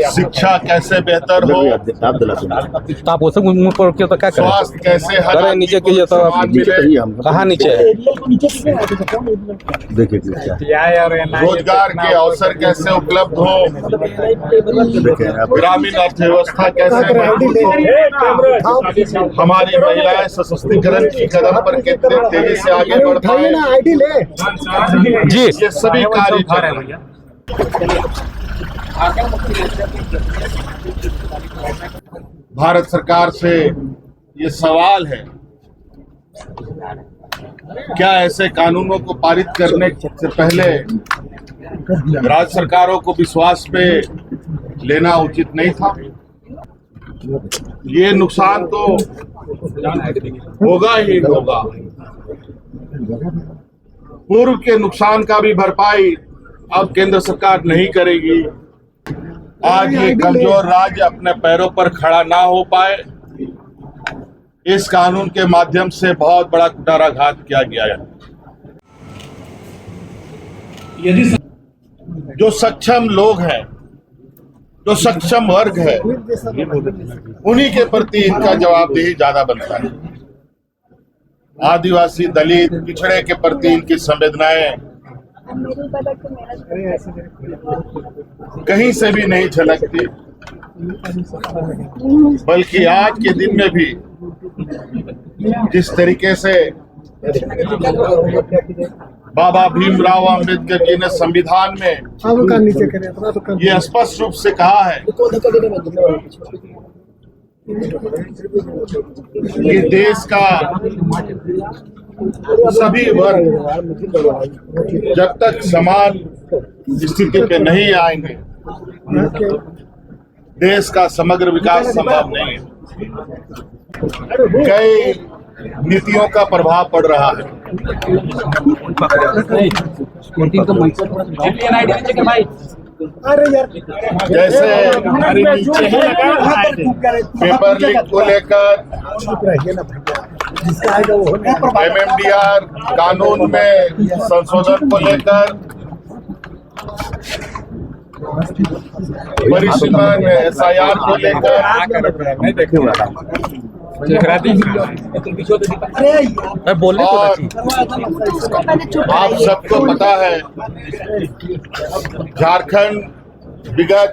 शिक्षा कैसे बेहतर हो, तो आप उससे मुंह पर के तो क्या करें? स्वास्थ्य कैसे हर अरे नीचे कीजिए तो आप कहाँ नीचे है? रोजगार के अवसर कैसे उपलब्ध हो, ग्रामीण अर्थव्यवस्था कैसे हमारी महिलाएं सशक्तिकरण की कदम पर कितने तेजी से आगे बढ़ पाए, जी ये सभी कार्य कर रहे हैं। भारत सरकार से ये सवाल है, क्या ऐसे कानूनों को पारित करने से पहले राज्य सरकारों को विश्वास पे लेना उचित नहीं था? ये नुकसान तो होगा ही होगा। पूर्व के नुकसान का भी भरपाई अब केंद्र सरकार नहीं करेगी। आज ये कमजोर राज्य अपने पैरों पर खड़ा ना हो पाए, इस कानून के माध्यम से बहुत बड़ा कुठाराघात किया गया है। यदि जो सक्षम लोग हैं, जो सक्षम वर्ग है, उन्हीं के प्रति इनका जवाबदेही ज्यादा बनता है। आदिवासी, दलित, पिछड़े के प्रति इनकी संवेदनाएं कहीं से भी नहीं झलकती, बल्कि आज के दिन में भी जिस तरीके से बाबा भीमराव अंबेडकर जी ने संविधान में ये स्पष्ट रूप से कहा है कि देश का सभी वर्ग जब तक समान स्थिति पे नहीं आएंगे, देश का समग्र विकास संभव नहीं है। कई नीतियों का प्रभाव पड़ रहा है, जैसे पेपर लीक को लेकर, MMDR कानून में संशोधन को लेकर, परिसीमन में SIR को लेकर, और आप सबको पता है झारखंड विगत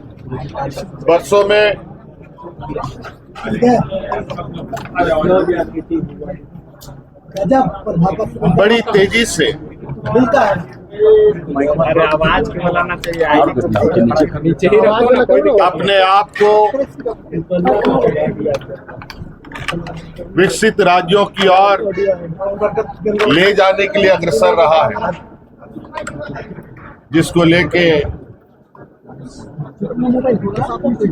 वर्षों में बड़ी तेजी से आवाज बनाना चाहिए, अपने आप को विकसित राज्यों की ओर ले जाने के लिए अग्रसर रहा है, जिसको लेके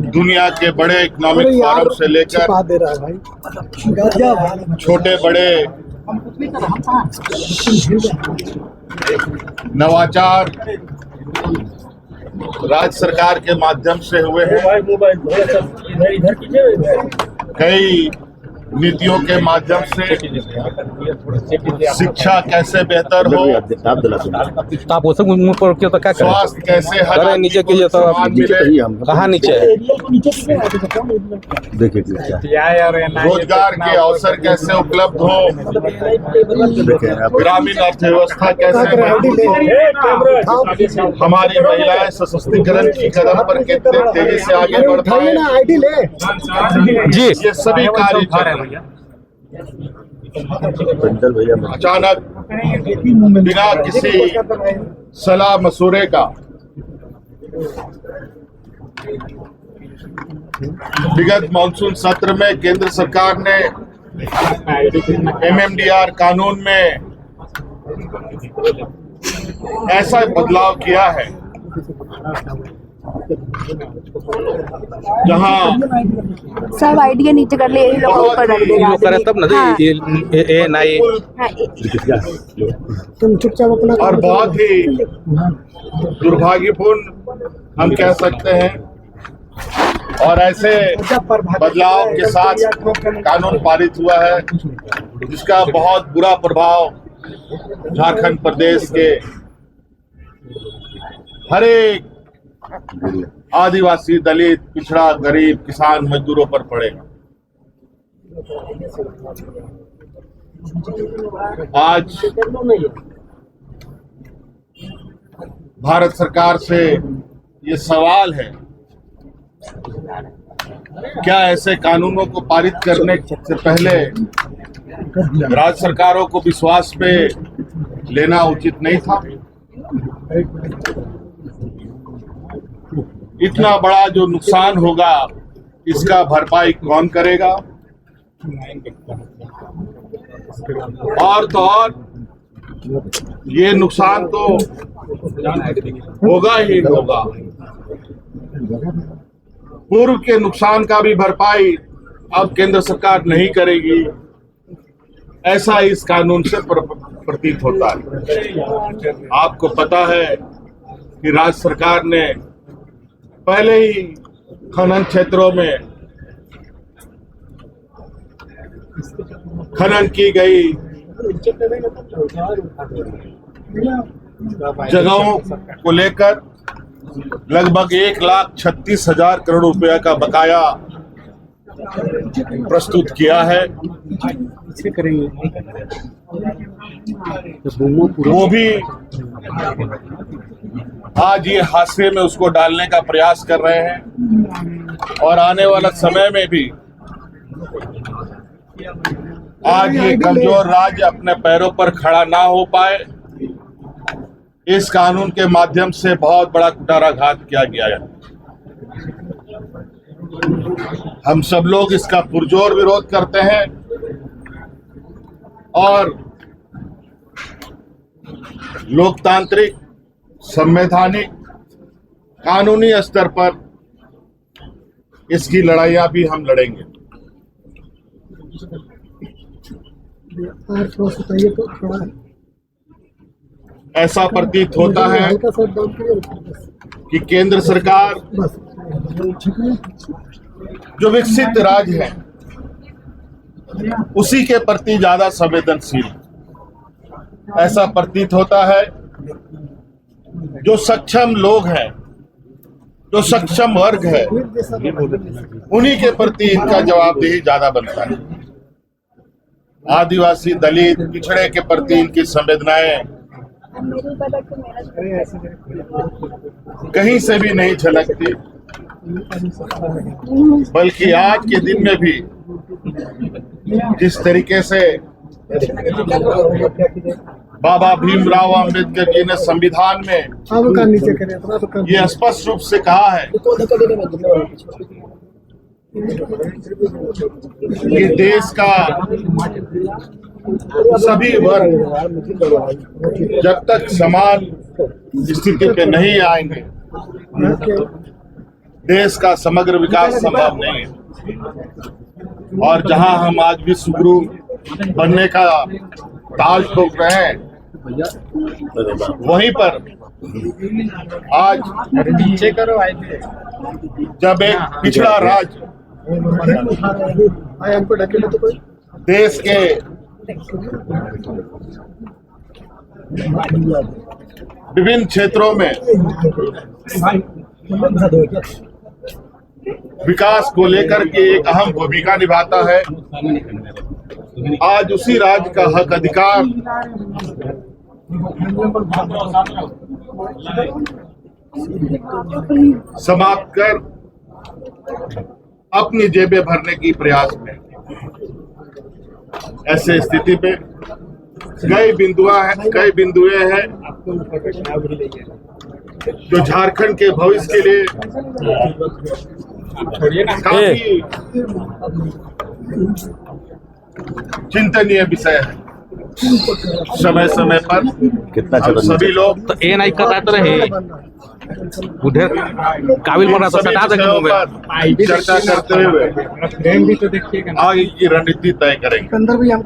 दुनिया के बड़े इकोनॉमिक फोरम से लेकर छोटे बड़े नवाचार राज्य सरकार के माध्यम से हुए हैं। कई नीतियों के माध्यम से शिक्षा कैसे बेहतर हो, तो आप उससे मुंह पर के तो क्या करें? स्वास्थ्य कैसे हर अरे नीचे कीजिए तो आप कहाँ नीचे है? रोजगार के अवसर कैसे उपलब्ध हो, ग्रामीण अर्थव्यवस्था कैसे हमारी महिलाएं सशक्तिकरण की कदम पर कितने तेजी से आगे बढ़ पाए, जी ये सभी कार्य कर रहे हैं। अचानक बिना किसी सलाह मशूरे का विगत मानसून सत्र में केंद्र सरकार ने MMDR कानून में ऐसा बदलाव किया है जहां सब आइडिया नीचे कर ले, यही लोग ऊपर रख देगा करे तब ना तुम चुपचाप अपना और बहुत ही दुर्भाग्यपूर्ण हम कह सकते हैं। और ऐसे बदलाव के साथ कानून पारित हुआ है जिसका बहुत बुरा प्रभाव झारखंड प्रदेश के हर एक आदिवासी, दलित, पिछड़ा, गरीब, किसान, मजदूरों पर पड़ेगा। आज भारत सरकार से ये सवाल है, क्या ऐसे कानूनों को पारित करने से पहले राज्य सरकारों को विश्वास पे लेना उचित नहीं था? इतना बड़ा जो नुकसान होगा, इसका भरपाई कौन करेगा? और तो और ये नुकसान तो होगा ही होगा। पूर्व के नुकसान का भी भरपाई अब केंद्र सरकार नहीं करेगी, ऐसा इस कानून से प्रतीत होता है। आपको पता है कि राज्य सरकार ने पहले ही खनन क्षेत्रों में खनन की गई जगहों को लेकर लगभग 1,36,000 करोड़ रुपया का बकाया प्रस्तुत किया है। वो भी आज ये हाशिए में उसको डालने का प्रयास कर रहे हैं और आने वाला समय में भी आज ये कमजोर राज्य अपने पैरों पर खड़ा ना हो पाए, इस कानून के माध्यम से बहुत बड़ा कुठाराघात किया गया है। हम सब लोग इसका पुरजोर विरोध करते हैं और लोकतांत्रिक, संवैधानिक, कानूनी स्तर पर इसकी लड़ाइयां भी हम लड़ेंगे। ऐसा प्रतीत होता है कि केंद्र सरकार जो विकसित राज्य है उसी के प्रति ज्यादा संवेदनशील। ऐसा प्रतीत होता है जो सक्षम लोग हैं, जो सक्षम वर्ग है, उन्हीं के प्रति इनका जवाबदेही ज्यादा बनता है। आदिवासी, दलित, पिछड़े के प्रति इनकी संवेदनाएं कहीं से भी नहीं झलकती, बल्कि आज के दिन में भी जिस तरीके से बाबा भीमराव अंबेडकर जी ने संविधान में ये स्पष्ट रूप से कहा है कि देश का सभी वर्ग जब तक समान स्थिति पे नहीं आएंगे, देश का समग्र विकास संभव नहीं है। और जहां हम आज विश्व गुरु बनने का ताज ठोक रहे हैं, वहीं पर आज जब एक पिछड़ा राज्य देश के विभिन्न क्षेत्रों में विकास को लेकर के एक अहम भूमिका निभाता है, आज उसी राज्य का हक अधिकार समाप्त कर अपनी जेबें भरने की प्रयास में। ऐसे स्थिति पे कई बिंदुएं हैं जो झारखंड के भविष्य के लिए काफी चिंतनीय विषय है। समय समय पर हम सभी लोग तो ए नहीं कर तो रहे उधर काबिल बन रहा था, सटा देंगे चर्चा करते हुए आगे की रणनीति तय करेंगे। धन्यवाद।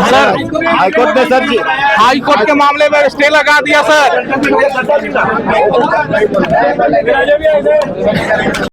सर हाईकोर्ट ने सर हाईकोर्ट के मामले में स्टे लगा दिया सर।